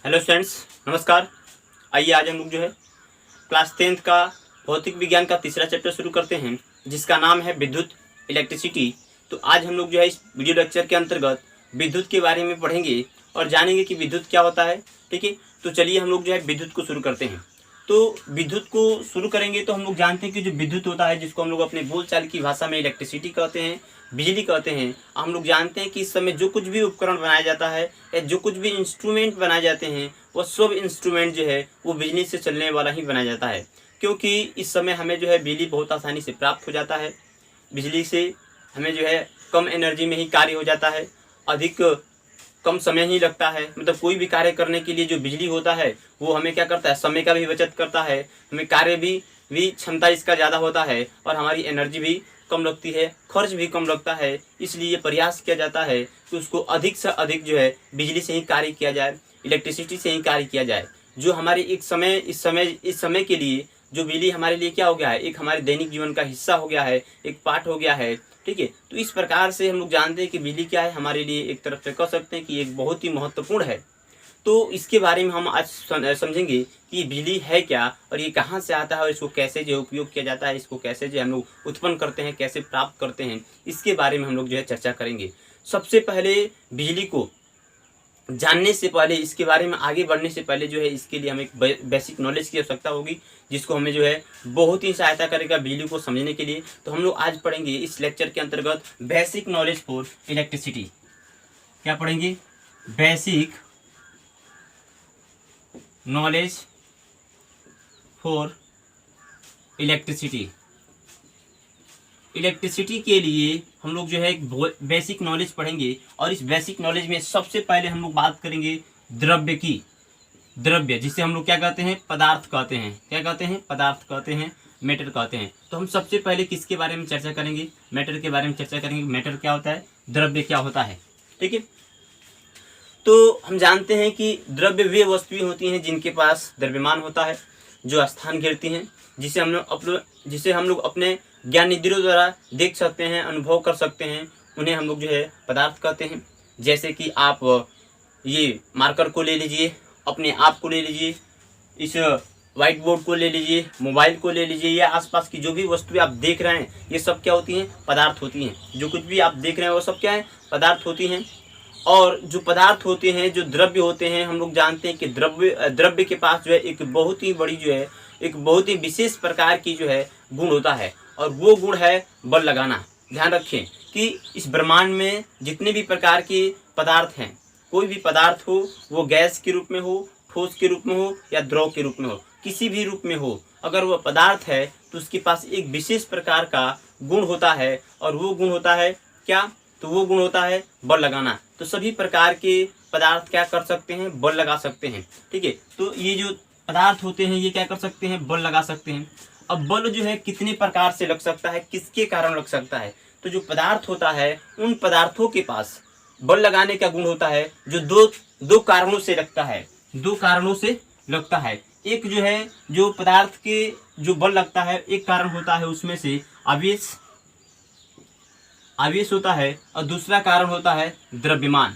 Hello students, नमस्कार। आइए आज हम लोग जो है क्लास 10th का भौतिक विज्ञान का तीसरा चैप्टर शुरू करते हैं, जिसका नाम है विद्युत, इलेक्ट्रिसिटी। तो आज हम लोग जो है इस वीडियो लेक्चर के अंतर्गत विद्युत के बारे में पढ़ेंगे और जानेंगे कि विद्युत क्या होता है। ठीक है, तो चलिए हम लोग जो है विद्युत को शुरू करते हैं। तो विद्युत को शुरू करेंगे तो हम लोग जानते हैं कि जो विद्युत होता है, जिसको हम लोग अपने बोलचाल की भाषा में इलेक्ट्रिसिटी कहते हैं, बिजली कहते हैं। हम लोग जानते हैं कि इस समय जो कुछ भी उपकरण बनाया जाता है या जो कुछ भी इंस्ट्रूमेंट बनाए जाते हैं, वो सब इंस्ट्रूमेंट जो है वो बिजली से चलने वाला ही बनाया जाता है, क्योंकि इस समय हमें जो है बिजली बहुत आसानी से प्राप्त हो जाता है। बिजली से हमें जो है कम एनर्जी में ही कार्य हो जाता है, अधिक कम समय ही लगता है। मतलब कोई भी कार्य करने के लिए जो बिजली होता है वो हमें क्या करता है, समय का भी बचत करता है, हमें कार्य भी क्षमता इसका ज़्यादा होता है और हमारी एनर्जी भी कम लगती है, खर्च भी कम लगता है। इसलिए ये प्रयास किया जाता है कि उसको अधिक से अधिक जो है बिजली से ही कार्य किया जाए, इलेक्ट्रिसिटी से ही कार्य किया जाए। जो हमारे इस समय के लिए जो बिजली हमारे लिए क्या हो गया है, एक हमारे दैनिक जीवन का हिस्सा हो गया है, एक पार्ट हो गया है। ठीक है, तो इस प्रकार से हम लोग जानते हैं कि बिजली क्या है, हमारे लिए एक तरफ से कह सकते हैं कि एक बहुत ही महत्वपूर्ण है। तो इसके बारे में हम आज समझेंगे कि बिजली है क्या और ये कहाँ से आता है और इसको कैसे जो उपयोग किया जाता है, इसको कैसे जो हम लोग उत्पन्न करते हैं, कैसे प्राप्त करते हैं, इसके बारे में हम लोग जो है चर्चा करेंगे। सबसे पहले बिजली को जानने से पहले, इसके बारे में आगे बढ़ने से पहले जो है इसके लिए हमें एक बेसिक नॉलेज की आवश्यकता होगी, जिसको हमें जो है बहुत ही सहायता करेगा बिजली को समझने के लिए। तो हम लोग आज पढ़ेंगे इस लेक्चर के अंतर्गत बेसिक नॉलेज फॉर इलेक्ट्रिसिटी। क्या पढ़ेंगे? Basic knowledge for electricity. Electricity के लिए हम लोग जो है एक बेसिक नॉलेज पढ़ेंगे और इस बेसिक नॉलेज में सबसे पहले हम लोग बात करेंगे द्रव्य की। द्रव्य जिसे हम लोग क्या कहते हैं, पदार्थ कहते हैं। क्या कहते हैं? पदार्थ कहते हैं, मैटर कहते हैं। तो हम सबसे पहले किसके बारे में चर्चा करेंगे? मैटर के बारे में चर्चा करेंगे। मैटर क्या होता है, द्रव्य क्या होता है। ठीक है, तो हम जानते हैं कि द्रव्य वे वस्तुएं होती हैं जिनके पास द्रव्यमान होता है, जो स्थान घेरती हैं, जिसे हम लोग अपने ज्ञान इंद्रियों द्वारा देख सकते हैं, अनुभव कर सकते हैं। उन्हें हम लोग जो है पदार्थ कहते हैं। जैसे कि आप ये मार्कर को ले लीजिए, अपने आप को ले लीजिए, इस व्हाइट बोर्ड को ले लीजिए, मोबाइल को ले लीजिए, या आसपास की जो भी वस्तुएं आप देख रहे हैं, ये सब क्या होती हैं? पदार्थ होती हैं। जो कुछ भी आप देख रहे हैं वो सब क्या है? पदार्थ होती हैं। और जो पदार्थ होते हैं, जो द्रव्य होते हैं, हम लोग जानते हैं कि द्रव्य के पास जो है एक बहुत ही बड़ी जो है, एक बहुत ही विशेष प्रकार की जो है गुण होता है, और वो गुण है बल लगाना। ध्यान रखें कि इस ब्रह्मांड में जितने भी प्रकार के पदार्थ हैं, कोई भी पदार्थ हो, वो गैस के रूप में हो, ठोस के रूप में हो, या द्रव के रूप में हो, किसी भी रूप में हो, अगर वह पदार्थ है तो उसके पास एक विशेष प्रकार का गुण होता है, और वो गुण होता है क्या? तो वो गुण होता है बल लगाना। तो सभी प्रकार के पदार्थ क्या कर सकते हैं? बल लगा सकते हैं। ठीक है, तो ये जो पदार्थ होते हैं ये क्या कर सकते हैं? बल लगा सकते हैं। अब बल जो है कितने प्रकार से लग सकता है, किसके कारण लग सकता है? तो जो पदार्थ होता है, उन पदार्थों के पास बल लगाने का गुण होता है, जो दो कारणों से लगता है। दो कारणों से लगता है। एक जो है, जो पदार्थ के जो बल लगता है, एक कारण होता है उसमें से आवेश होता है, और दूसरा कारण होता है द्रव्यमान।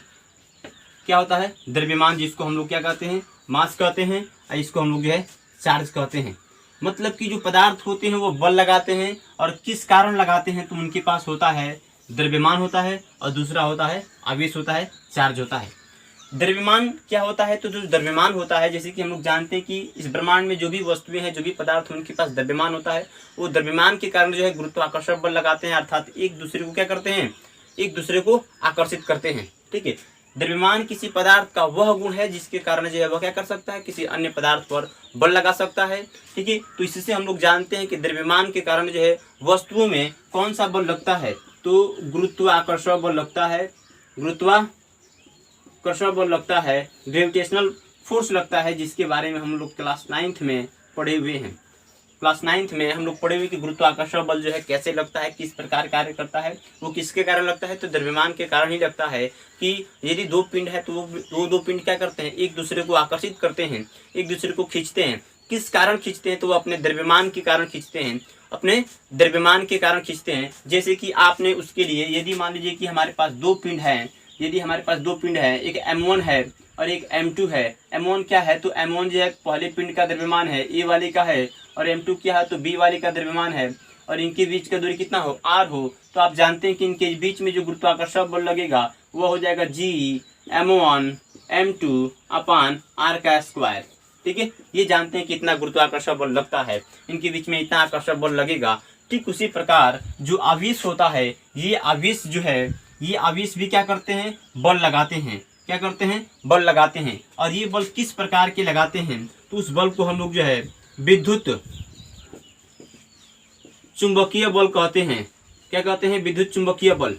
क्या होता है? द्रव्यमान, जिसको हम लोग क्या कहते हैं? मास कहते हैं, और इसको हम लोग जो है चार्ज कहते हैं। मतलब कि जो पदार्थ होते हैं वो बल लगाते हैं, और किस कारण लगाते हैं? तो उनके पास होता है द्रव्यमान होता है, और दूसरा होता है आवेश होता है, चार्ज होता है। द्रव्यमान क्या होता है? तो जो द्रव्यमान होता है, जैसे कि हम लोग जानते हैं कि इस ब्रह्मांड में जो भी वस्तुएं हैं, जो भी पदार्थ, उनके पास द्रव्यमान होता है। वो द्रव्यमान के कारण जो है गुरुत्वाकर्षण बल लगाते हैं, अर्थात एक दूसरे को क्या करते हैं? एक दूसरे को आकर्षित करते हैं। ठीक है, द्रव्यमान किसी पदार्थ का वह गुण है जिसके कारण जो है वह क्या कर सकता है? किसी अन्य पदार्थ पर बल लगा सकता है। ठीक है, तो इससे हम लोग जानते हैं कि द्रव्यमान के कारण जो है वस्तुओं में कौन सा बल लगता है? तो गुरुत्वाकर्षण बल लगता है, गुरुत्वाकर्षण बल लगता है, ग्रेविटेशनल फोर्स लगता है, जिसके बारे में हम लोग क्लास 9th में पढ़े हुए हैं। क्लास 9th में हम लोग पढ़े हुए कि गुरुत्वाकर्षण बल जो है कैसे लगता है, किस प्रकार कार्य करता है, वो किसके कारण लगता है? तो द्रव्यमान के कारण ही लगता है। कि यदि दो पिंड है तो वो दो पिंड क्या करते हैं? एक दूसरे को आकर्षित करते हैं, एक दूसरे को खींचते हैं। किस कारण खींचते हैं? तो वो अपने द्रव्यमान के कारण खींचते हैं, अपने द्रव्यमान के कारण खींचते हैं। जैसे कि आपने उसके लिए, यदि मान लीजिए कि हमारे पास दो पिंड हैं, यदि हमारे पास दो पिंड है, एक M1 है और एक M2 है। M1 क्या है, तो M1 जो है पहले पिंड का द्रव्यमान है, ए वाले का है, और M2 क्या है, तो बी वाले का द्रव्यमान है, और इनके बीच का दूरी कितना हो, r हो। तो आप जानते हैं कि इनके बीच में जो गुरुत्वाकर्षण बल लगेगा वो हो जाएगा G(M1 M2 अपान r का स्क्वायर। ठीक है, ये जानते हैं कितना गुरुत्वाकर्षण बल लगता है, इनके बीच में इतना आकर्षण बल लगेगा। ठीक उसी प्रकार जो आवेश होता है, ये आवेश जो है, ये आवेश भी क्या करते हैं, बल लगाते हैं। क्या करते हैं, बल लगाते हैं। और ये बल किस प्रकार के लगाते हैं, तो उस बल को हम लोग जो है विद्युत चुंबकीय बल कहते हैं। क्या कहते हैं, विद्युत चुंबकीय बल।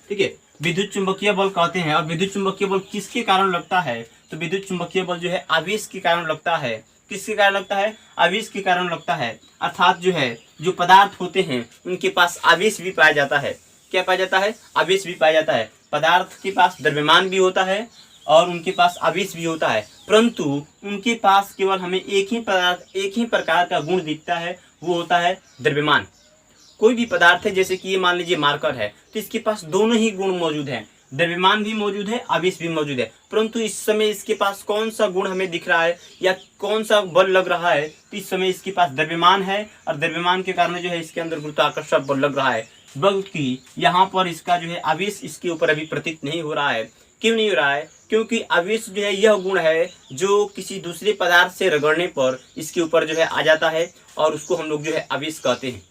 ठीक है, विद्युत चुंबकीय बल कहते हैं। और विद्युत चुंबकीय बल किसके कारण लगता है, तो विद्युत चुंबकीय बल जो है आवेश के कारण लगता है। किसके कारण लगता है, आवेश के कारण लगता है। अर्थात जो है जो पदार्थ होते हैं उनके पास आवेश भी पाया जाता है। क्या पाया जाता है, आवेश भी पाया जाता है। पदार्थ के पास द्रव्यमान भी होता है और उनके पास आवेश भी होता है, परंतु उनके पास केवल हमें एक ही प्रकार का गुण दिखता है, वो होता है द्रव्यमान। कोई भी पदार्थ है, जैसे कि ये मान लीजिए मार्कर है, तो इसके पास दोनों ही गुण मौजूद हैं, द्रव्यमान भी मौजूद है, आवेश भी मौजूद है, परंतु इस समय इसके पास कौन सा गुण हमें दिख रहा है या कौन सा बल लग रहा है, तो इस समय इसके पास द्रव्यमान है और द्रव्यमान के कारण जो है इसके अंदर गुरुत्वाकर्षण बल लग रहा है। बल्कि यहाँ पर इसका जो है आवेश इसके ऊपर अभी प्रतीत नहीं हो रहा है। क्यों नहीं हो रहा है, क्योंकि आवेश जो है यह गुण है जो किसी दूसरे पदार्थ से रगड़ने पर इसके ऊपर जो है आ जाता है और उसको हम लोग जो है आवेश कहते हैं।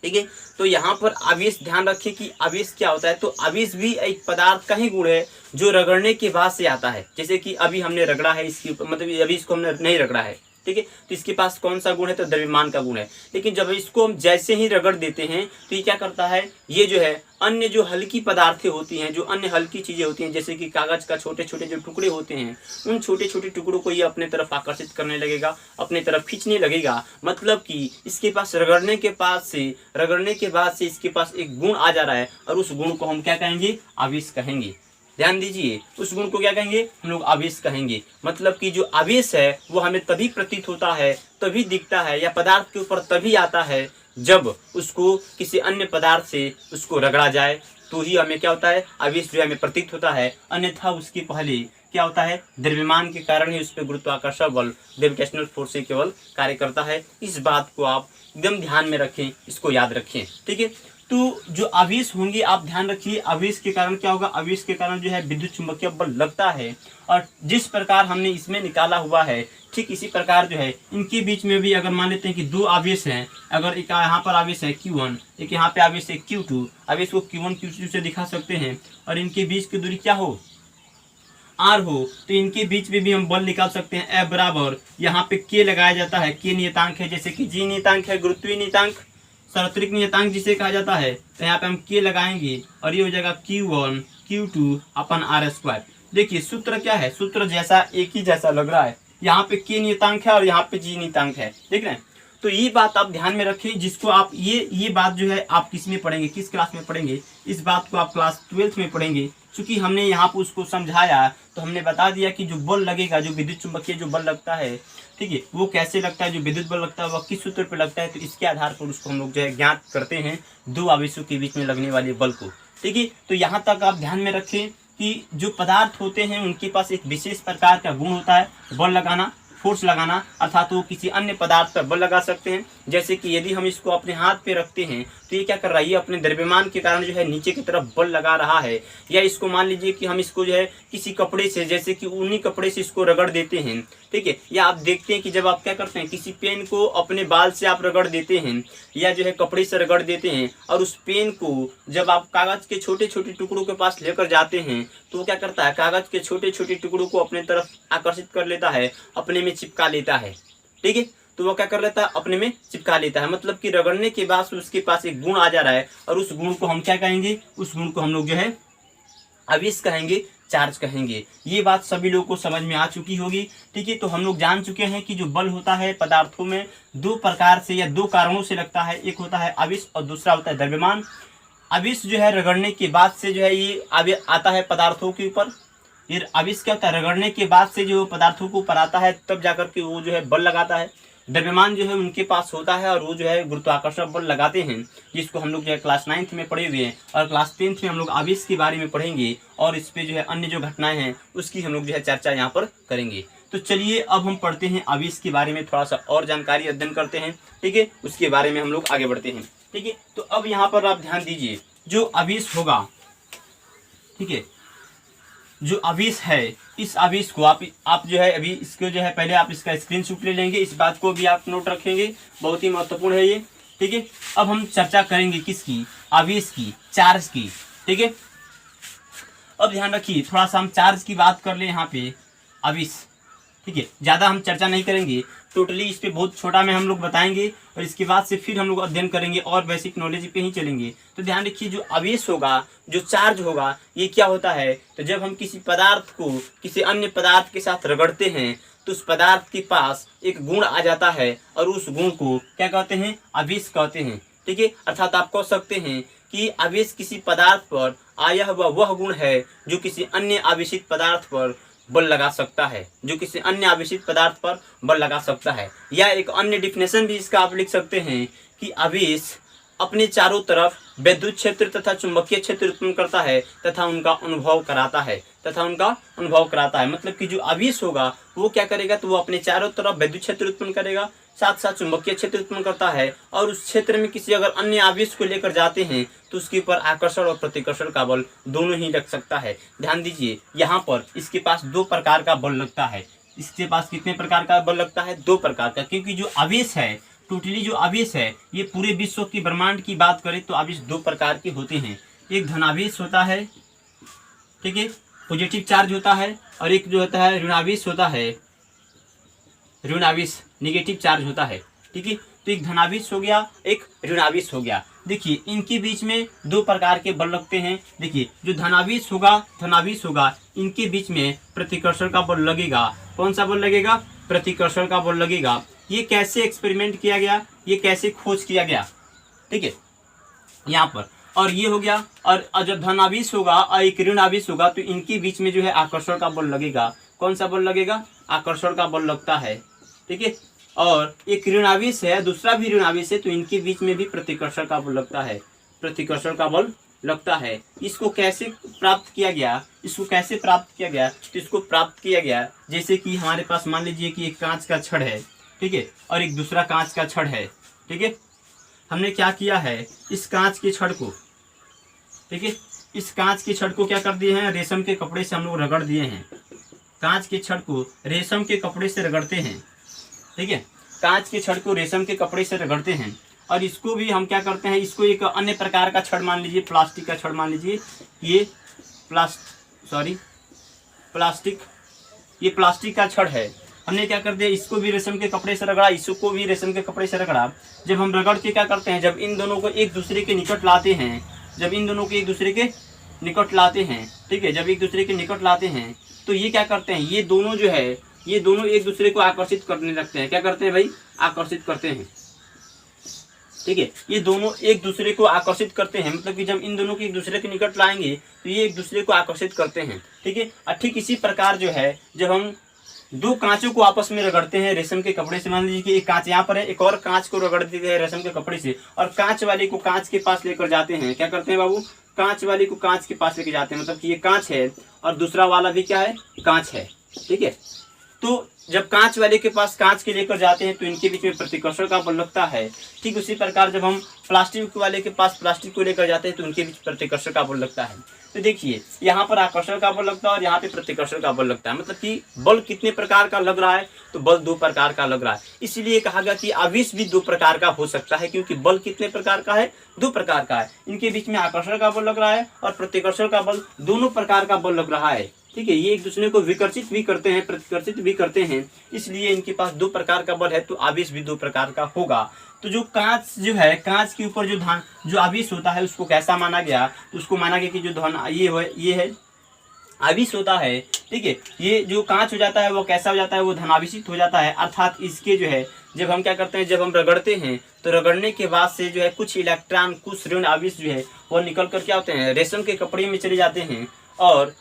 ठीक है, तो यहाँ पर आवेश, ध्यान रखिए कि आवेश क्या होता है, तो आवेश भी एक पदार्थ का ही गुण है जो रगड़ने के बाद से आता है। जैसे कि अभी हमने रगड़ा है इसके ऊपर, मतलब अभी इसको हमने नहीं रगड़ा है, ठीक है, तो इसके पास कौन सा गुण है, तो द्रव्यमान का गुण है। लेकिन जब इसको हम जैसे ही रगड़ देते हैं तो ये क्या करता है, ये जो है अन्य जो हल्की पदार्थें होती हैं, जो अन्य हल्की चीजें होती हैं, जैसे कि कागज का छोटे छोटे जो टुकड़े होते हैं, उन छोटे छोटे टुकड़ों को ये अपने तरफ आकर्षित करने लगेगा, अपने तरफ खींचने लगेगा। मतलब कि इसके पास रगड़ने के बाद से इसके पास एक गुण आ जा रहा है और उस गुण को हम क्या कहेंगे, आवेश कहेंगे। ध्यान दीजिए, उस गुण को क्या कहेंगे, हम लोग आवेश कहेंगे। मतलब कि जो आवेश है वो हमें तभी प्रतीत होता है, तभी दिखता है या पदार्थ के ऊपर तभी आता है जब उसको किसी अन्य पदार्थ से उसको रगड़ा जाए, तो ही हमें क्या होता है, आवेश जो हमें प्रतीत होता है। अन्यथा उसके पहले क्या होता है, द्रव्यमान के कारण ही उस पर गुरुत्वाकर्षण बल, ग्रेविटेशनल फोर्स से केवल कार्य करता है। इस बात को आप एकदम ध्यान में रखें, इसको याद रखें। ठीक है, तो जो आवेश होंगे आप ध्यान रखिए, आवेश के कारण क्या होगा, आवेश के कारण जो है विद्युत चुंबकीय बल लगता है। और जिस प्रकार हमने इसमें निकाला हुआ है, ठीक इसी प्रकार जो है इनके बीच में भी अगर मान लेते हैं कि दो आवेश हैं, अगर एक यहाँ पर आवेश है Q1, एक यहाँ पे आवेश है Q2, आवेश को Q1 Q2 से दिखा सकते हैं, और इनके बीच की दूरी क्या हो, R हो, तो इनके बीच में भी हम बल निकाल सकते हैं। F बराबर यहाँ पे K लगाया जाता है, K नियतांक है, जैसे कि G नियतांक है, गुरुत्वीय नियतांक, सार्वत्रिक नियतांक जिसे कहा जाता है, तो यहाँ पे हम K लगाएंगे और ये हो जाएगा Q1 Q2 अपन R स्क्वायर। देखिए सूत्र क्या है, सूत्र जैसा एक ही जैसा लग रहा है, यहाँ पे K नियतांक है और यहाँ पे G नियतांक है, देख रहे हैं। तो ये बात आप ध्यान में रखें, जिसको आप ये बात जो है आप किस में पढ़ेंगे, किस क्लास में पढ़ेंगे, इस बात को आप क्लास 12th में पढ़ेंगे। क्योंकि हमने यहाँ पर उसको समझाया, तो हमने बता दिया कि जो बल लगेगा, जो विद्युत चुंबकीय जो बल लगता है, ठीक है, वो कैसे लगता है, जो विद्युत बल लगता है वह किस सूत्र पर लगता है, तो इसके आधार पर उसको हम लोग जो है ज्ञात करते हैं दो आवेशों के बीच में लगने वाले बल को। ठीक है, तो यहाँ तक आप ध्यान में रखें कि जो पदार्थ होते हैं उनके पास एक विशेष प्रकार का गुण होता है, बल लगाना, फोर्स लगाना, अर्थात वो किसी अन्य पदार्थ पर बल लगा सकते हैं। जैसे कि यदि हम इसको अपने हाथ पे रखते हैं तो ये क्या कर रहा है, ये अपने द्रव्यमान के कारण जो है नीचे की तरफ बल लगा रहा है। या इसको मान लीजिए कि हम इसको जो है किसी कपड़े से, जैसे कि ऊनी कपड़े से इसको रगड़ देते हैं, ठीक है। या आप देखते हैं कि जब आप क्या करते हैं, किसी पेन को अपने बाल से आप रगड़ देते हैं या जो है कपड़े से रगड़ देते हैं, और उस पेन को जब आप कागज के छोटे छोटे टुकड़ों के पास लेकर जाते हैं तो वो क्या करता है, कागज के छोटे छोटे टुकड़ों को अपने तरफ आकर्षित कर लेता है, अपने में चिपका लेता है। ठीक है, तो वो क्या कर लेता है, अपने में चिपका लेता है। मतलब कि रगड़ने के बाद उसके पास एक गुण आ जा रहा है, और उस गुण को हम क्या कहेंगे, उस गुण को हम लोग जो है आवेश कहेंगे, चार्ज कहेंगे। ये बात सभी लोगों को समझ में आ चुकी होगी। ठीक है, तो हम लोग जान चुके हैं कि जो बल होता है पदार्थों में दो प्रकार से या दो कारणों से लगता है, एक होता है आवेश और दूसरा होता है द्रव्यमान। आवेश जो है रगड़ने के बाद से जो है ये आवेश आता है पदार्थों के ऊपर। ये आवेश क्या होता है, रगड़ने के बाद से जो पदार्थों के ऊपर आता है, तब जाकर के वो जो है बल लगाता है। द्रव्यमान जो है उनके पास होता है और वो जो है गुरुत्वाकर्षण बल लगाते हैं, जिसको हम लोग जो है क्लास 9th में पढ़े हुए हैं, और क्लास 10th में हम लोग आवेश के बारे में पढ़ेंगे और इस पे जो है अन्य जो घटनाएं हैं उसकी हम लोग जो है चर्चा यहाँ पर करेंगे। तो चलिए अब हम पढ़ते हैं आवेश के बारे में, थोड़ा सा और जानकारी अध्ययन करते हैं, ठीक है, उसके बारे में हम लोग आगे बढ़ते हैं, ठीक है। तो अब यहाँ पर आप ध्यान दीजिए, जो आवेश होगा, ठीक है, जो आवेश है, इस आवेश को आप जो है अभी इसको जो है पहले आप इसका स्क्रीनशॉट ले लेंगे, इस बात को भी आप नोट रखेंगे, बहुत ही महत्वपूर्ण है ये, ठीक है। अब हम चर्चा करेंगे किसकी, आवेश की, चार्ज की, ठीक है। अब ध्यान रखिए, थोड़ा सा हम चार्ज की बात कर ले यहाँ पे, आवेश, ठीक है, ज़्यादा हम चर्चा नहीं करेंगे, टोटली इस पे बहुत छोटा में हम लोग बताएंगे और इसके बाद से फिर हम लोग अध्ययन करेंगे और बेसिक नॉलेज पे ही चलेंगे। तो ध्यान रखिए, जो आवेश होगा, जो चार्ज होगा, ये क्या होता है, तो जब हम किसी पदार्थ को किसी अन्य पदार्थ के साथ रगड़ते हैं तो उस पदार्थ के पास एक गुण आ जाता है और उस गुण को क्या कहते हैं, आवेश कहते हैं, ठीक है। अर्थात आप कह सकते हैं कि आवेश किसी पदार्थ पर आया हुआ वह गुण है जो किसी अन्य आवेशित पदार्थ पर बल लगा सकता है, जो किसी अन्य आवेशित पदार्थ पर बल लगा सकता है। या एक अन्य डिफिनेशन भी इसका आप लिख सकते हैं कि आवेश अपने चारों तरफ विद्युत क्षेत्र तथा चुंबकीय क्षेत्र उत्पन्न करता है तथा उनका अनुभव कराता है, मतलब कि जो आवेश होगा वो क्या करेगा, तो वो अपने चारों तरफ विद्युत क्षेत्र उत्पन्न करेगा, साथ साथ चुंबकीय क्षेत्र उत्पन्न करता है, और उस क्षेत्र में किसी अगर अन्य आवेश को लेकर जाते हैं तो उसके ऊपर आकर्षण और प्रतिकर्षण का बल दोनों ही लग सकता है। ध्यान दीजिए, यहाँ पर इसके पास 2 प्रकार का बल लगता है। इसके पास कितने प्रकार का बल लगता है, 2 प्रकार का, क्योंकि जो आवेश है, टोटली जो आवेश है, ये पूरे विश्व की ब्रह्मांड की बात करें तो आवेश 2 प्रकार के होते हैं। एक धनावेश होता है, ठीक है, पॉजिटिव चार्ज होता है, और एक जो होता है ऋणावेश होता है, ऋणावेश निगेटिव चार्ज होता है, ठीक है। तो एक धनावेश हो गया, एक ऋणावेश हो गया। देखिए इनके बीच में 2 प्रकार के बल लगते हैं। देखिए जो धनावेश होगा इनके बीच में प्रतिकर्षण का बल लगेगा। कौन सा बल लगेगा, प्रतिकर्षण का बल लगेगा। ये कैसे एक्सपेरिमेंट किया गया, ये कैसे खोज किया गया, ठीक है, यहाँ पर। और ये हो गया, और जब धनावेश होगा और एक ऋणावेश होगा तो इनके बीच में जो है आकर्षण का बल लगेगा। कौन सा बल लगेगा, आकर्षण का बल लगता है, ठीक है। और एक ऋणावेश है, दूसरा भी ऋणावेश है, तो इनके बीच में भी प्रतिकर्षण का बल लगता है, प्रतिकर्षण का बल लगता है। इसको कैसे प्राप्त किया गया, तो इसको प्राप्त किया गया जैसे कि हमारे पास मान लीजिए कि एक कांच का छड़ है, ठीक है, और एक दूसरा कांच का छड़ है, ठीक है। हमने क्या किया है, इस कांच के छड़ को, ठीक है, इस कांच के छड़ को क्या कर दिए हैं, रेशम के कपड़े से हम लोग रगड़ दिए हैं। कांच के छड़ को रेशम के कपड़े से रगड़ते हैं, ठीक है, कांच के छड़ को रेशम के कपड़े से रगड़ते हैं। और इसको भी हम क्या करते हैं, इसको एक अन्य प्रकार का छड़ मान लीजिए, प्लास्टिक का छड़ मान लीजिए, ये प्लास्टिक का छड़ है। हमने क्या कर दिया, इसको भी रेशम के कपड़े से रगड़ा, इसको भी रेशम के कपड़े से रगड़ा। जब हम रगड़ के क्या करते हैं, जब इन दोनों को एक दूसरे के निकट लाते हैं, ठीक है, जब एक दूसरे के निकट लाते हैं तो ये क्या करते हैं, ये दोनों जो है, ये दोनों एक दूसरे को आकर्षित करने लगते हैं। क्या करते हैं भाई, आकर्षित करते हैं, ठीक है, ये दोनों एक दूसरे को आकर्षित करते हैं। मतलब कि जब इन दोनों को एक दूसरे के निकट लाएंगे तो ये एक दूसरे को आकर्षित करते हैं, ठीक है। और ठीक इसी प्रकार जो है, जब हम 2 कांचों को आपस में रगड़ते हैं रेशम के कपड़े से, मान लीजिए कि एक कांच यहाँ पर है, एक और कांच को रगड़ देते हैं रेशम के कपड़े से, और कांच वाले को कांच के पास लेकर जाते हैं। क्या करते हैं बाबू, कांच वाले को कांच के पास लेकर जाते हैं, मतलब कि ये कांच है और दूसरा वाला भी क्या है, कांच है, ठीक है। तो जब कांच वाले के पास कांच के लेकर जाते हैं तो इनके बीच में प्रतिकर्षण का बल लगता है। ठीक उसी प्रकार जब हम प्लास्टिक वाले के पास प्लास्टिक को लेकर जाते हैं तो उनके बीच प्रतिकर्षण का बल लगता है। तो देखिए यहाँ पर आकर्षण का बल लगता है और यहाँ पे प्रतिकर्षण का बल लगता है। मतलब कि बल कितने प्रकार का लग रहा है, तो बल 2 प्रकार का लग रहा है। इसलिए कहा गया कि आवेश भी 2 प्रकार का हो सकता है, क्योंकि बल कितने प्रकार का है, 2 प्रकार का है। इनके बीच में आकर्षण का बल लग रहा है और प्रतिकर्षण का बल, दोनों प्रकार का बल लग रहा है। ठीक है, ये एक दूसरे को विकर्षित भी करते हैं, प्रतिकर्षित भी करते हैं, इसलिए इनके पास 2 प्रकार का बल है, तो आवेश भी 2 प्रकार का होगा। तो जो कांच जो है, कांच के ऊपर जो आवेश होता है उसको कैसा माना गया, तो उसको माना गया कि जो ये है आवेश होता है। ठीक है, ये जो कांच हो जाता है वो कैसा हो जाता है, वो धनावेशित हो जाता है। अर्थात इसके जो है, जब हम क्या करते हैं, जब हम रगड़ते हैं तो रगड़ने के बाद से जो है कुछ इलेक्ट्रॉन, कुछ ऋण आवेश जो है वो निकल कर क्या होते हैं, रेशम के कपड़े में चले जाते हैं। और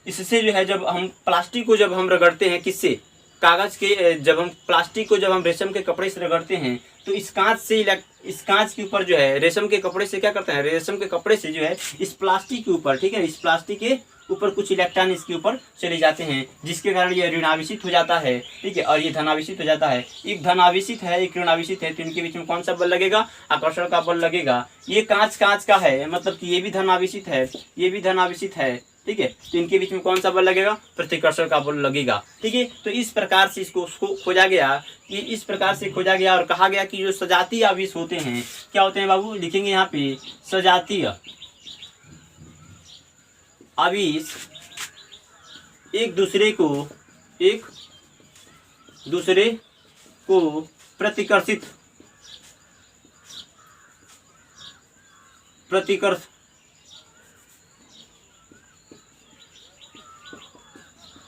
इससे जो है, जब हम प्लास्टिक को जब हम रगड़ते हैं, किससे, कागज के जब हम प्लास्टिक को जब हम रेशम के कपड़े से रगड़ते हैं तो इस कांच के ऊपर जो है रेशम के कपड़े से क्या करते हैं, रेशम के कपड़े से जो है इस प्लास्टिक के ऊपर, ठीक है, इस प्लास्टिक के ऊपर कुछ इलेक्ट्रॉन इसके ऊपर चले जाते हैं, जिसके कारण ये ऋणावेशित हो जाता है, ठीक है, और ये धनावेशित हो जाता है। एक धनावेशित है, एक ऋणावेशित है, तो इनके बीच में कौन सा बल लगेगा, आकर्षण का बल लगेगा। ये कांच का है, मतलब कि ये भी धनावेशित है, ये भी धनावेशित है, ठीक है, तो इनके बीच में कौन सा बल लगेगा, प्रतिकर्षण का बल लगेगा, ठीक है। तो इस प्रकार से इसको खोजा गया, कि इस प्रकार से खोजा गया और कहा गया कि जो सजातीय आवेश होते हैं, क्या होते हैं बाबू, लिखेंगे यहाँ पे सजातीय आवेश एक दूसरे को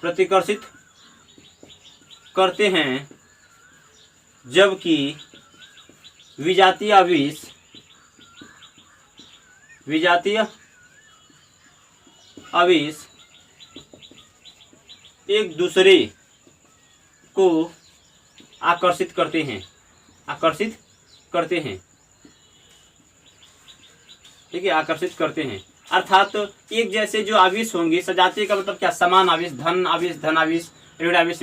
प्रतिकर्षित करते हैं, जबकि विजातीय आवेश एक दूसरे को आकर्षित करते हैं, ठीक है, आकर्षित करते हैं। अर्थात एक जैसे जो आवेश होंगे, सजातीय का मतलब क्या, समान आवेश, धन आवेश, ऋण आवेश,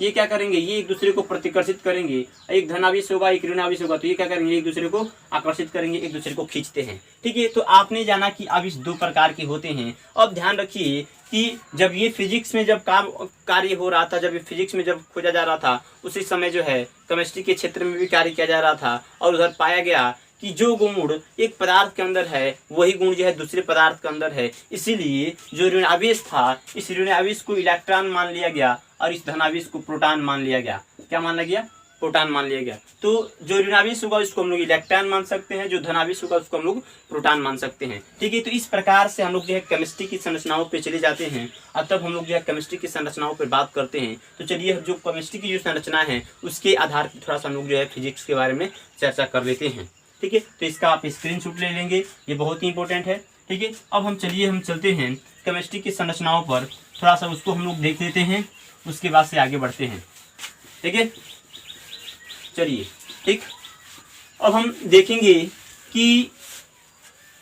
ये क्या करेंगे, ये एक दूसरे को प्रतिकर्षित करेंगे। एक धनावेश होगा, एक ऋण आवेश होगा, तो ये क्या करेंगे, एक दूसरे को आकर्षित करेंगे, एक दूसरे को खींचते हैं, ठीक है। तो आपने जाना कि आवेश दो प्रकार के होते हैं। अब ध्यान रखिए कि जब ये फिजिक्स में जब कार्य हो रहा था, जब ये फिजिक्स में जब खोजा जा रहा था, उसी समय जो है केमिस्ट्री के क्षेत्र में भी कार्य किया जा रहा था, और उधर पाया गया कि जो गुण एक पदार्थ के अंदर है वही गुण जो है दूसरे पदार्थ के अंदर है। इसीलिए जो ऋण आवेश था, इस ऋण आवेश को इलेक्ट्रॉन मान लिया गया और इस धनावेश को प्रोटॉन मान लिया गया। क्या मान लिया गया, प्रोटॉन मान लिया गया। तो जो ऋण आवेश होगा उसको हम लोग इलेक्ट्रॉन मान सकते हैं, जो धनावेश होगा उसको हम लोग प्रोटॉन मान सकते हैं, ठीक है। तो इस प्रकार से हम लोग जो है केमिस्ट्री की संरचनाओं पे चले जाते हैं, और तब हम लोग जो है केमिस्ट्री की संरचनाओं पर बात करते हैं। तो चलिए जो केमिस्ट्री की जो संरचना है उसके आधार पर थोड़ा सा हम लोग जो है फिजिक्स के बारे में चर्चा कर लेते हैं, ठीक है। तो इसका आप स्क्रीनशॉट ले लेंगे, ये बहुत ही इंपॉर्टेंट है, ठीक है। अब हम चलते हैं केमिस्ट्री की संरचनाओं पर, थोड़ा सा उसको हम लोग देख लेते हैं, उसके बाद से आगे बढ़ते हैं, ठीक है। चलिए, ठीक। अब हम देखेंगे कि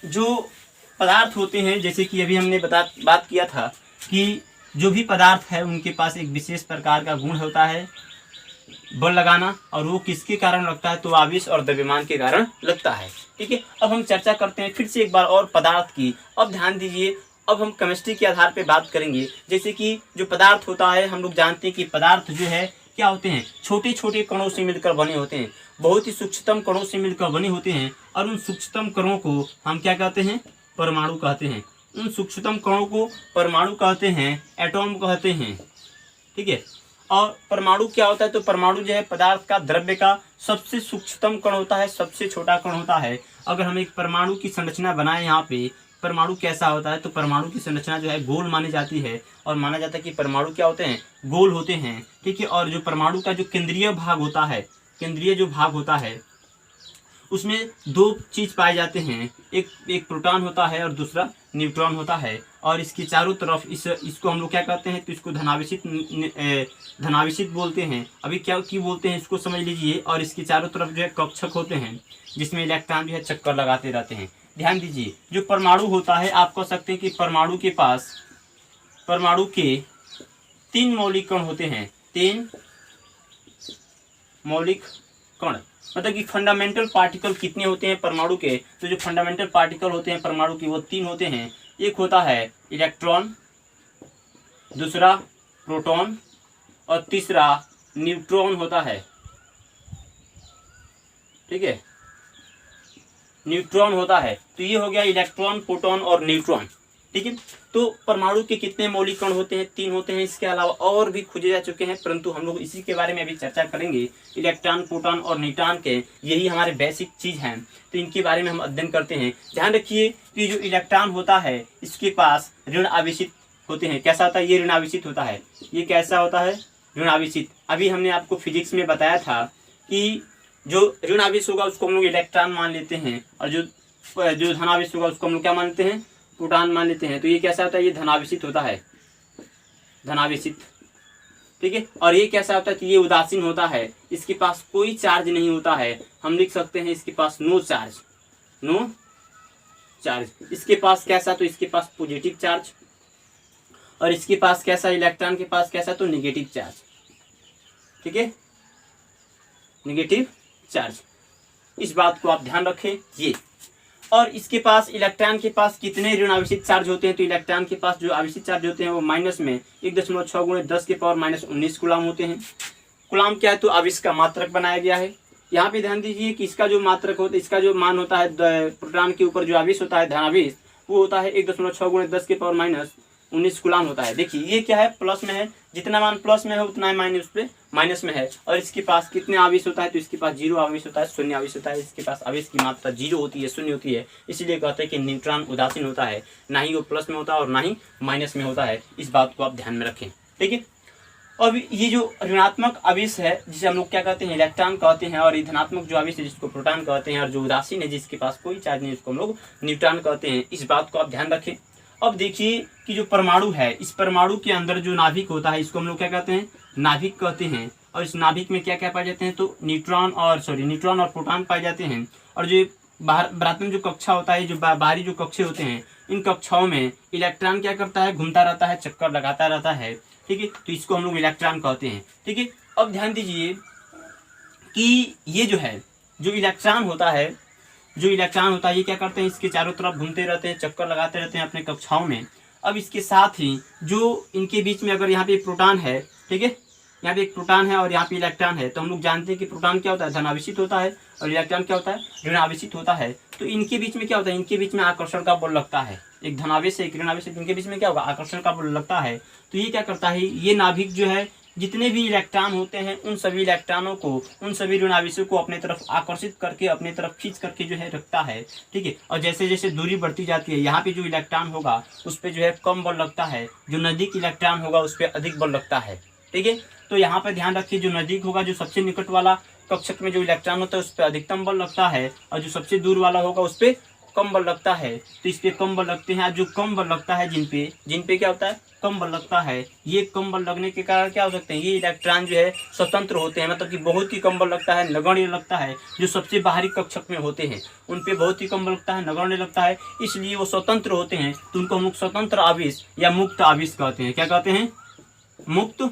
जो पदार्थ होते हैं, जैसे कि अभी हमने बात किया था कि जो भी पदार्थ है उनके पास एक विशेष प्रकार का गुण होता है, बल लगाना, और वो किसके कारण लगता है, तो आवेश और द्रव्यमान के कारण लगता है, ठीक है। अब हम चर्चा करते हैं फिर से एक बार और पदार्थ की। अब ध्यान दीजिए, अब हम केमिस्ट्री के आधार पर बात करेंगे। जैसे कि जो पदार्थ होता है, हम लोग जानते हैं कि पदार्थ जो है क्या होते हैं, छोटे छोटे कणों से मिलकर बने होते हैं, बहुत ही सूक्ष्मतम कणों से मिलकर बने होते हैं, और उन सूक्ष्मतम कणों को हम क्या कहते हैं, परमाणु कहते हैं। उन सूक्ष्मतम कणों को परमाणु कहते हैं, एटॉम कहते हैं, ठीक है। और परमाणु क्या होता है, तो परमाणु जो है पदार्थ का, द्रव्य का सबसे सूक्ष्मतम कण होता है, सबसे छोटा कण होता है। अगर हम एक परमाणु की संरचना बनाए, यहाँ पे परमाणु कैसा होता है, तो परमाणु की संरचना जो है गोल मानी जाती है, और माना जाता है कि परमाणु क्या होते हैं, गोल होते हैं, ठीक है। और जो परमाणु का जो केंद्रीय भाग होता है, केंद्रीय जो भाग होता है, उसमें दो चीज पाए जाते हैं, एक प्रोटॉन होता है और दूसरा न्यूट्रॉन होता है, और इसके चारों तरफ इसको हम लोग क्या कहते हैं, तो इसको धनावेशित बोलते हैं। अभी क्या बोलते हैं इसको समझ लीजिए। और इसके चारों तरफ जो है कक्षक होते हैं, जिसमें इलेक्ट्रॉन जो है चक्कर लगाते रहते हैं। ध्यान दीजिए, जो परमाणु होता है, आप कह सकते हैं कि परमाणु के 3 मौलिक कण होते हैं, 3 मौलिक कण, मतलब कि फंडामेंटल पार्टिकल कितने होते हैं परमाणु के, तो जो फंडामेंटल पार्टिकल होते हैं परमाणु के वो 3 होते हैं। एक होता है इलेक्ट्रॉन, दूसरा प्रोटॉन, और तीसरा न्यूट्रॉन होता है, ठीक है, न्यूट्रॉन होता है। तो ये हो गया इलेक्ट्रॉन, प्रोटॉन और न्यूट्रॉन, ठीक है। तो परमाणु के कितने मौलिक कण होते हैं, 3 होते हैं। इसके अलावा और भी खोजे जा चुके हैं, परंतु हम लोग इसी के बारे में अभी चर्चा करेंगे। इलेक्ट्रॉन, प्रोटॉन और न्यूट्रॉन के, यही हमारे बेसिक चीज हैं, तो इनके बारे में हम अध्ययन करते हैं। ध्यान रखिए कि जो इलेक्ट्रॉन होता है इसके पास ऋण आवेशित होते हैं। कैसा होता है, ये ऋण आवेशित होता है। ये कैसा होता है, ऋण आवेशित। अभी हमने आपको फिजिक्स में बताया था कि जो ऋण आवेश होगा उसको हम लोग इलेक्ट्रॉन मान लेते हैं, और जो धनावेश होगा उसको हम लोग क्या मानते हैं, प्रोटॉन मान लेते हैं। तो ये कैसा होता है, ये धनावेशित होता है, धनावेशित, ठीक है। और ये कैसा होता है कि ये उदासीन होता है, इसके पास कोई चार्ज नहीं होता है, हम लिख सकते हैं इसके पास नो चार्ज, नो चार्ज। इसके पास कैसा, तो इसके पास पॉजिटिव चार्ज, और इसके पास कैसा, इलेक्ट्रॉन के पास कैसा, तो नेगेटिव चार्ज, ठीक है, नेगेटिव चार्ज। इस बात को आप ध्यान रखें ये। और इसके पास, इलेक्ट्रॉन के पास कितने ऋण आवेशित चार्ज होते हैं, तो इलेक्ट्रॉन के पास जो आवेशित चार्ज होते हैं वो माइनस में 1.6 × 10⁻−19 कूलाम होते हैं। कूलाम क्या है, तो आवेश का मात्रक बनाया गया है। यहाँ पे ध्यान दीजिए कि इसका जो मात्रक होता है, इसका जो मान होता है प्रोटॉन के ऊपर जो आवेश होता है, धनावेश, वो होता है 1.6 × 10⁻−19 कूलाम होता है। देखिए ये क्या है, प्लस में है, जितना मान प्लस में है उतना ही मान उस पे माइनस में है। और इसके पास कितने आवेश होता है, तो इसके पास 0 आवेश होता है, शून्य आवेश होता है। इसके पास आवेश की मात्रा 0 होती है, शून्य होती है, इसलिए कहते हैं कि न्यूट्रॉन उदासीन होता है, ना ही वो प्लस में होता है और ना ही माइनस में होता है। इस बात को आप ध्यान में रखें, ठीक है। अब ये जो ऋणात्मक आवेश है जिसे हम लोग क्या कहते हैं, इलेक्ट्रॉन कहते हैं, और धनात्मक जो आवेश है जिसको प्रोटॉन कहते हैं, और जो उदासीन है जिसके पास कोई चार्ज नहीं उसको हम लोग न्यूट्रॉन कहते हैं। इस बात को आप ध्यान रखें। अब देखिए कि जो परमाणु है, इस परमाणु के अंदर जो नाभिक होता है इसको हम लोग क्या कहते हैं, नाभिक कहते हैं। और इस नाभिक में क्या क्या पाए जाते हैं, तो न्यूट्रॉन और प्रोटॉन पाए जाते हैं। और जो बाहर में जो कक्षा होता है, जो बाहरी जो कक्षे होते हैं, इन कक्षाओं में इलेक्ट्रॉन क्या करता है, घूमता रहता है, चक्कर लगाता रहता है, ठीक है। तो इसको हम लोग इलेक्ट्रॉन कहते हैं, ठीक है। अब ध्यान दीजिए कि ये जो है, जो इलेक्ट्रॉन होता है, ये क्या करते हैं, इसके चारों तरफ घूमते रहते हैं, चक्कर लगाते रहते हैं अपने कक्षाओं में। अब इसके साथ ही जो इनके बीच में अगर यहाँ पे एक प्रोटॉन है, ठीक है, यहाँ पे एक प्रोटॉन है और यहाँ पे इलेक्ट्रॉन है, तो हम लोग जानते हैं कि प्रोटॉन क्या होता है, धनावेशित होता है, और इलेक्ट्रॉन क्या होता है, ऋणावेशित होता है। तो इनके बीच में क्या होता है, इनके बीच में आकर्षण का बल लगता है। एक धनावेश से एक ऋणावेश से इनके बीच में क्या होगा, आकर्षण का बल लगता है। तो ये क्या करता है, ये नाभिक जो है, जितने भी इलेक्ट्रॉन होते हैं उन सभी इलेक्ट्रॉनों को, उन सभी ऋणावेशों को अपने तरफ आकर्षित करके, अपने तरफ खींच करके जो है रखता है, ठीक है। और जैसे जैसे दूरी बढ़ती जाती है, यहाँ पे जो इलेक्ट्रॉन होगा उस पर जो है कम बल लगता है, जो नजदीक इलेक्ट्रॉन होगा उस पर अधिक बल लगता है, ठीक है। तो यहाँ पर ध्यान रखिए, जो नजदीक होगा, जो सबसे निकट वाला कक्षक में जो इलेक्ट्रॉन होता है उस पर अधिकतम बल लगता है, और जो सबसे दूर वाला होगा उस पर कम बल लगता है। तो इस पे कम बल लगते हैं। जो कम बल लगता है, जिन पे क्या होता है, कम बल लगता है, ये कम बल लगने के कारण क्या हो सकते हैं, ये इलेक्ट्रॉन जो है स्वतंत्र होते हैं, मतलब कि बहुत ही कम बल लगता है, नगण्य लगता है। जो सबसे बाहरी कक्षक में होते हैं उन पे बहुत ही कम बल लगता है, नगण्य लगता है, इसलिए वो स्वतंत्र होते हैं। तो उनको हम लोग स्वतंत्र आवेश या मुक्त आवेश कहते हैं। क्या कहते हैं, मुक्त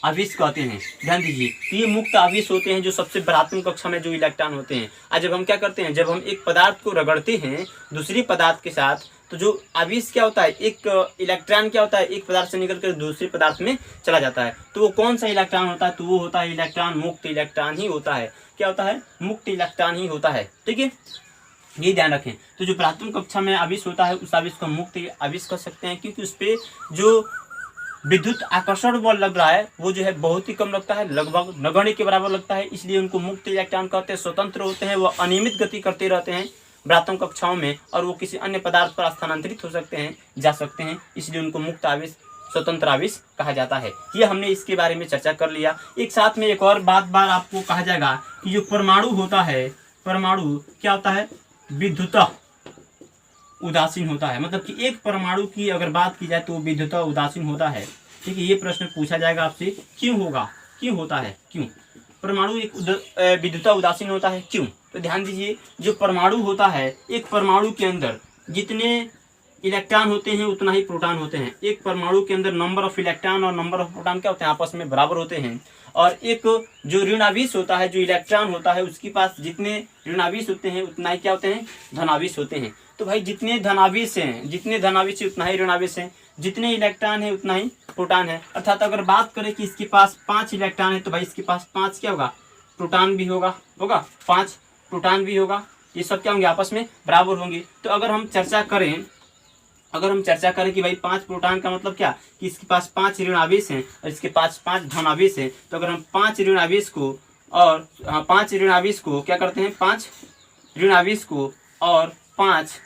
आवेश कहते हैं। ध्यान दीजिए, तो ये मुक्त आवेश होते हैं जो सबसे बृहत्तम कक्षा में जो इलेक्ट्रॉन होते हैं। आज जब हम क्या करते हैं, जब हम एक पदार्थ को रगड़ते हैं दूसरी पदार्थ के साथ, तो जो आवेश क्या होता है, एक इलेक्ट्रॉन क्या होता है, एक पदार्थ से निकलकर दूसरे पदार्थ में चला जाता है। तो वो कौन सा इलेक्ट्रॉन होता है, तो वो होता है इलेक्ट्रॉन, मुक्त इलेक्ट्रॉन ही होता है। क्या होता है, मुक्त इलेक्ट्रॉन ही होता है, ठीक है, ये ध्यान रखें। तो जो बृहत्तम कक्षा में आवेश होता है उस आवेश को मुक्त आवेश कह सकते हैं, क्योंकि उस पर जो विद्युत आकर्षण बल लग रहा है वो जो है बहुत ही कम लगता है, लगभग नगण्य के बराबर लगता है, इसलिए उनको मुक्त इलेक्ट्रॉन कहते हैं। स्वतंत्र होते हैं, वो अनियमित गति करते रहते हैं बृहत्तम कक्षाओं में, और वो किसी अन्य पदार्थ पर स्थानांतरित हो सकते हैं, जा सकते हैं, इसलिए उनको मुक्त आवेश, स्वतंत्र आवेश कहा जाता है। ये हमने इसके बारे में चर्चा कर लिया। एक साथ में एक और बार आपको कहा जाएगा कि जो परमाणु होता है, परमाणु क्या होता है, विद्युतः उदासीन होता है। मतलब कि एक परमाणु की अगर बात की जाए तो विद्युतः उदासीन होता है, ठीक है। ये प्रश्न पूछा जाएगा आपसे, क्यों होगा, क्यों होता है, क्यों परमाणु एक विद्युतः उदासीन होता है, क्यों। तो ध्यान दीजिए, जो परमाणु होता है, एक परमाणु के अंदर जितने इलेक्ट्रॉन होते हैं उतना ही प्रोटॉन होते हैं। एक परमाणु के अंदर नंबर ऑफ इलेक्ट्रॉन और नंबर ऑफ प्रोटॉन क्या होते हैं, आपस में बराबर होते हैं। और एक जो ऋणावेश होता है, जो इलेक्ट्रॉन होता है, उसके पास जितने ऋणावेश होते हैं उतना ही क्या होते हैं, धनावेश होते हैं। तो भाई जितने धनावेश हैं, जितने धनावेश है उतना ही ऋणावेश है, जितने इलेक्ट्रॉन है उतना ही प्रोटॉन है। अर्थात अगर बात करें कि इसके पास 5 इलेक्ट्रॉन है तो भाई इसके पास 5 क्या होगा, प्रोटॉन भी होगा 5 प्रोटॉन भी होगा। ये सब क्या होंगे, आपस में बराबर होंगे। तो अगर हम चर्चा करें कि भाई 5 प्रोटॉन का मतलब क्या, कि इसके पास 5 ऋणावेश हैं और इसके पास 5 धनावेश हैं। तो अगर हम 5 ऋणावेश को और 5 ऋणावेश को क्या करते हैं, 5 ऋणावेश को और 5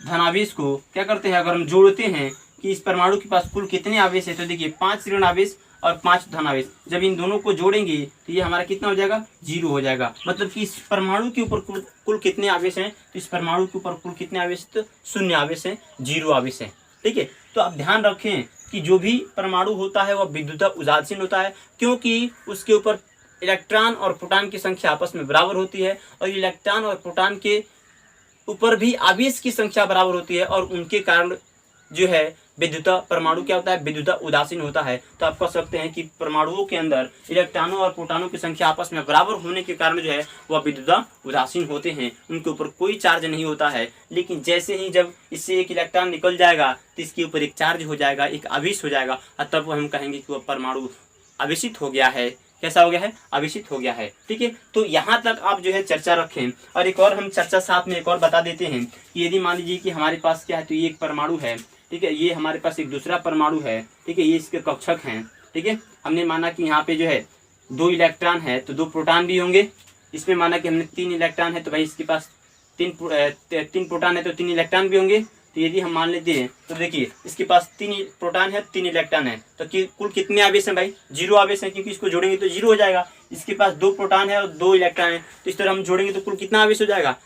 धनावेश को क्या करते हैं, अगर हम जोड़ते हैं कि इस परमाणु के पास कुल कितने आवेश है, तो देखिए 5 ऋणावेश और 5 धनावेश, जब इन दोनों को जोड़ेंगे तो ये हमारा कितना हो जाएगा, 0 हो जाएगा। मतलब कि इस परमाणु के ऊपर कुल कितने आवेश हैं, तो इस परमाणु के ऊपर कुल कितने आवेश, तो 0 आवेश हैं, 0 आवेश हैं, ठीक है। तो आप ध्यान रखें कि कि जो भी परमाणु होता है वह विद्युत उदासीन होता है, क्योंकि उसके ऊपर इलेक्ट्रॉन और प्रोटॉन की संख्या आपस में बराबर होती है, और इलेक्ट्रॉन और प्रोटॉन के ऊपर भी आवेश की संख्या बराबर होती है, और उनके कारण जो है विद्युत परमाणु क्या होता है, विद्युत उदासीन होता है। तो आप कह सकते हैं कि परमाणुओं के अंदर इलेक्ट्रॉनों और प्रोटॉनों की संख्या आपस में बराबर होने के कारण जो है वह विद्युत उदासीन होते हैं, उनके ऊपर कोई चार्ज नहीं होता है। लेकिन जैसे ही जब इससे एक इलेक्ट्रॉन निकल जाएगा तो इसके ऊपर एक चार्ज हो जाएगा, एक आवेश हो जाएगा, और तब हम कहेंगे कि वह परमाणु आवेशित हो गया है। कैसा हो गया है, आवेशित हो गया है। ठीक है, तो यहाँ तक आप जो है चर्चा रखें। और एक और हम चर्चा साथ में एक और बता देते हैं कि यदि मान लीजिए कि हमारे पास क्या है, तो ये एक परमाणु है, ठीक है, ये हमारे पास एक दूसरा परमाणु है, ठीक है, ये इसके कक्षक हैं। ठीक है, हमने माना कि यहाँ पे जो है 2 इलेक्ट्रॉन है तो 2 प्रोटॉन भी होंगे। इसमें माना कि हमने 3 इलेक्ट्रॉन है तो भाई इसके पास 3 प्रोटॉन है तो 3 इलेक्ट्रॉन भी होंगे। तो यदि हम मान लेते हैं तो देखिए इसके पास 3 प्रोटॉन है, 3 इलेक्ट्रॉन है, तो कुल कितने आवेश हैं भाई, 0 आवेश है, क्योंकि इसको जोड़ेंगे तो 0 हो जाएगा। इसके पास 2 प्रोटॉन है और 2 इलेक्ट्रॉन है, तो इस तरह हम जोड़ेंगे तो कुल कितना आवेश हो जाएगा,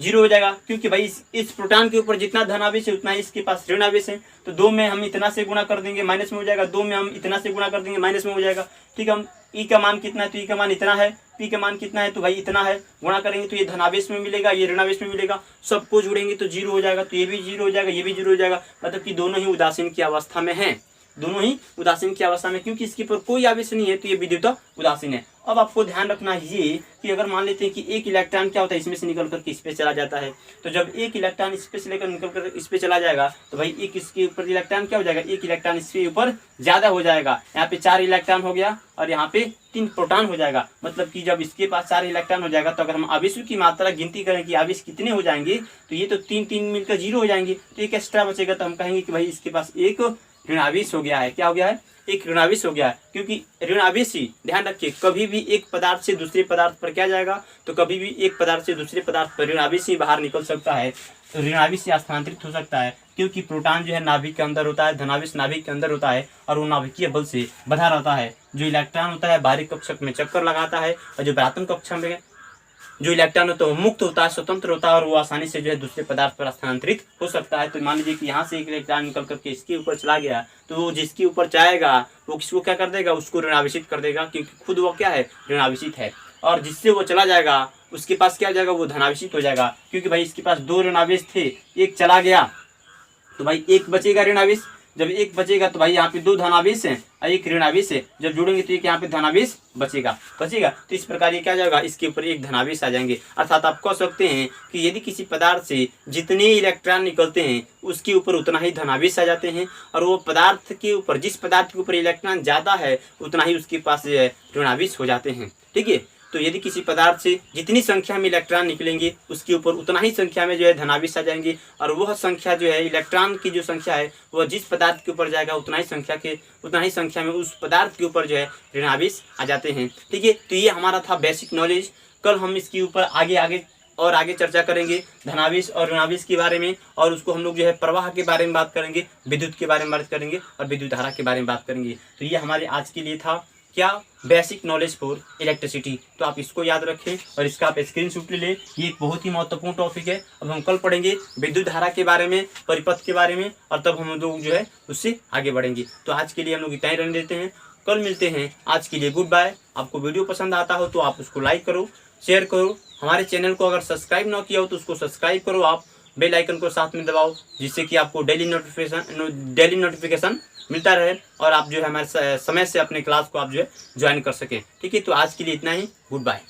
0 हो जाएगा, क्योंकि भाई इस प्रोटॉन के ऊपर जितना धन आवेश है उतना ही इसके पास ऋण आवेश है। तो 2 में हम इतना से गुणा कर देंगे, माइनस में हो जाएगा, 2 में हम इतना से गुणा कर देंगे, माइनस में हो जाएगा। ठीक है, हम ई का मान कितना है, तो ई का मान इतना है, पी का मान कितना है, तो भाई इतना है, गुणा करेंगे तो ये धनावेश में मिलेगा, ये ऋणावेश में मिलेगा, सबको जोड़ेंगे तो 0 हो जाएगा, तो ये भी 0 हो जाएगा, ये भी 0 हो जाएगा, मतलब कि दोनों ही उदासीन की अवस्था में हैं, दोनों ही उदासीन की अवस्था में, क्योंकि इसके ऊपर कोई आवेश नहीं है, तो ये विद्युत उदासीन है। अब आपको ध्यान रखना ये कि अगर मान लेते हैं कि एक इलेक्ट्रॉन क्या होता है, इसमें से निकल करके इस पे चला जाता है, तो जब एक इलेक्ट्रॉन इस पे से लेकर निकल कर इस पे चला जाएगा तो भाई एक इसके ऊपर इलेक्ट्रॉन क्या हो जाएगा, एक इलेक्ट्रॉन इसके ऊपर ज्यादा हो जाएगा। यहाँ पे 4 इलेक्ट्रॉन हो गया और यहाँ पे 3 प्रोटॉन हो जाएगा, मतलब कि जब इसके पास 4 इलेक्ट्रॉन हो जाएगा तो अगर हम आवेशों की मात्रा गिनती करें कि आवेश कितने हो जाएंगे, तो ये तो 3 मिलकर 0 हो जाएंगे, तो एक एक्स्ट्रा बचेगा, तो हम कहेंगे कि भाई इसके पास एक ऋणावेश हो गया है। क्या हो गया है, एक ऋणावेश हो गया है, क्योंकि ऋणावेश ही, ध्यान रखिए, कभी भी एक पदार्थ से दूसरे पदार्थ पर क्या जाएगा, तो कभी भी एक पदार्थ से दूसरे पदार्थ पर ऋणावेश ही बाहर निकल सकता है, तो ऋणावेश से स्थानांतरित हो सकता है, क्योंकि प्रोटॉन जो है नाभिक के अंदर होता है, धनावेश नाभिक के अंदर होता है, और वो नाभिकीय बल से बंधा रहता है। जो इलेक्ट्रॉन होता है बाहरी कक्षक में चक्कर लगाता है, और जो धनात्मक कक्षक में जो इलेक्ट्रॉन होता है वो मुक्त होता है, स्वतंत्र होता है, और वो आसानी से जो है दूसरे पदार्थ पर स्थानांतरित हो सकता है। तो मान लीजिए कि यहाँ से एक इलेक्ट्रॉन निकल करके इसके ऊपर चला गया, तो वो जिसके ऊपर जाएगा वो किसको क्या कर देगा, उसको ऋणावेशित कर देगा, क्योंकि खुद वो क्या है, ऋणावेशित है, और जिससे वो चला जाएगा उसके पास क्या हो जाएगा, वो धनावेशित हो जाएगा, क्योंकि भाई इसके पास 2 ऋणावेश थे, एक चला गया तो भाई एक बचेगा ऋणावेश, जब एक बचेगा तो भाई यहाँ पे 2 धनावेश है और एक ऋणावेश है, जब जोड़ेंगे तो एक यहाँ पे धनावेश बचेगा, तो इस प्रकार ये क्या जाएगा, इसके ऊपर एक धनावेश आ जाएंगे। अर्थात आप कह सकते हैं कि यदि किसी पदार्थ से जितने इलेक्ट्रॉन निकलते हैं उसके ऊपर उतना ही धनावेश आ जाते हैं, और वो पदार्थ के ऊपर, जिस पदार्थ के ऊपर इलेक्ट्रॉन ज्यादा है उतना ही उसके पास ऋणावेश हो जाते हैं। ठीक है, तो यदि किसी पदार्थ से जितनी संख्या में इलेक्ट्रॉन निकलेंगे उसके ऊपर उतना ही संख्या में जो है धनावेश आ जाएंगे, और वह संख्या जो है इलेक्ट्रॉन की जो संख्या है वह जिस पदार्थ के ऊपर जाएगा उतना ही संख्या में उस पदार्थ के ऊपर जो है ऋणावेश आ जाते हैं। ठीक है, तो ये हमारा था बेसिक नॉलेज। कल हम इसके ऊपर आगे चर्चा करेंगे धनावेश और ऋणावेश के बारे में, और उसको हम लोग जो है प्रवाह के बारे में बात करेंगे, विद्युत के बारे में बात करेंगे, और विद्युत धारा के बारे में बात करेंगे। तो ये हमारे आज के लिए था क्या, बेसिक नॉलेज फॉर इलेक्ट्रिसिटी। तो आप इसको याद रखें और इसका आप स्क्रीनशॉट ले लें, ये एक बहुत ही महत्वपूर्ण टॉपिक है। अब हम कल पढ़ेंगे विद्युत धारा के बारे में, परिपथ के बारे में, और तब हम लोग जो है उससे आगे बढ़ेंगे। तो आज के लिए हम लोग इतना ही रहने देते हैं, कल मिलते हैं। आज के लिए गुड बाय। आपको वीडियो पसंद आता हो तो आप उसको लाइक करो, शेयर करो। हमारे चैनल को अगर सब्सक्राइब ना किया हो तो उसको सब्सक्राइब करो, आप बेल आइकन को साथ में दबाओ, जिससे कि आपको डेली नोटिफिकेशन मिलता रहे, और आप जो है हमारे समय से अपने क्लास को आप जो है ज्वाइन कर सकें। ठीक है, तो आज के लिए इतना ही, गुड बाय।